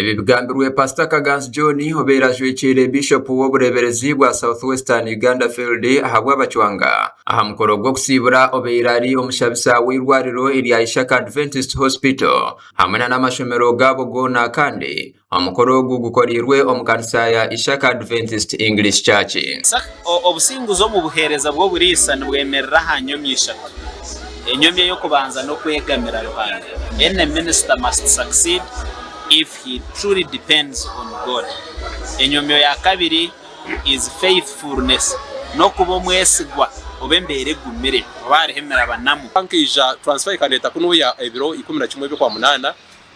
Ebi bigambirwe Pastor Kaganzi John oberajwe kire Bishop w'obureberezi bwa Southwestern Uganda Field ahabwa bachwanga aha mukoro gwo kusibura oberari omushabisa w'irwariro erya Ishaka Adventist Hospital hamwe n'amashomero gabo gona kandi amukoro gukorirwe omukanisa ya Ishaka Adventist English Church. Obusinguzo mu buhereza bwo burisa nibwemerera hanyomyisha enyomye yo kubanza no kwegamira Ruhanga. Any minister must succeed if he truly depends on God. Enyomyo ya kabiri is faithfulness, no kuba mwesigwa obembere gumire barehemera abanamu. Bankija transfer ikaneta kuno ya ebiro 11 byo kwa 8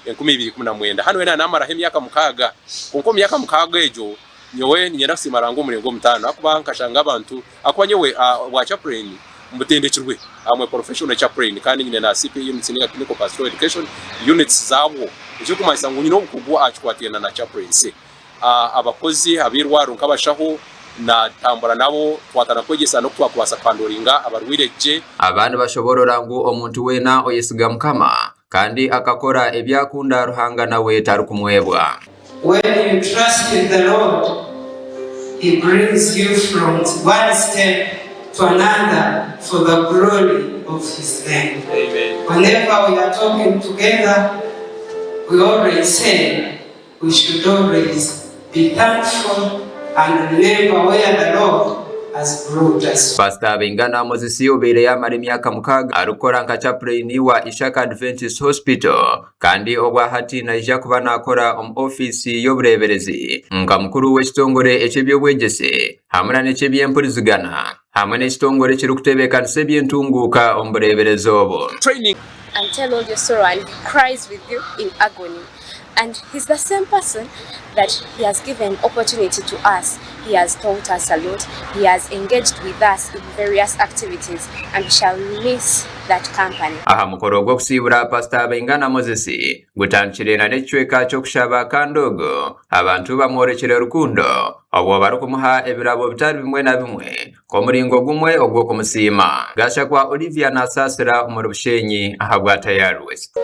2019 hano wena namara hemyaka mukaga kunko myaka mukaga ejo nyowe nyenda kusimarango murengo mutano akubanka shanga abantu akwanyewe wa chaplain mutendekirwe amwe professional chaplain kandi nyine na CPU mutsinga clinical pastoral education units zabo icyo kumayisa ngo nyine okugwa achikwatiyana na chaplain se abakozi abirwaru nkabashaho na tambura nabo twatana kwegesa no kwakwasa kwandoringa abarwireje abantu bashoborora ngo omuntu wena oyesiga mukama kandi akakora ebyakunda Ruhanga nawe tarukumwebwa. When you trust in the Lord, He brings you from one step to another for the glory of His name. Amen. Whenever we are talking together, we always say we should always be thankful and remember where the Lord has brought us. Pastor Bingana Moses obere yamara emyaka mukaga arukora nka chaplain wa Ishaka Adventist Hospital kandi obwa hati na ija kuba nakora office y'obureberezi nga mukuru w'ekitongore eky'ebyobwegese hamwe n'eky'ebyempurizigana hamwe n'ekitongore kirukutebeka by'entunguka omubureberezi obo. Training and tell all your sorrow and he cries with you in agony. And he's the same person that he has given opportunity to us. He has taught us a lot. He has engaged with us in various activities and we shall miss that company. Aha mukoro gwo kusibura Pastor Bingana Moses gutanchire na nechweka cyo kushaba kandogo abantu bamworekere rukundo abo barukumuha ebirabo bitari bimwe na bimwe ko muringo gumwe ogwo kumusima gasha kwa Olivia na Sasera mu Bushenyi ahabwa tayari West.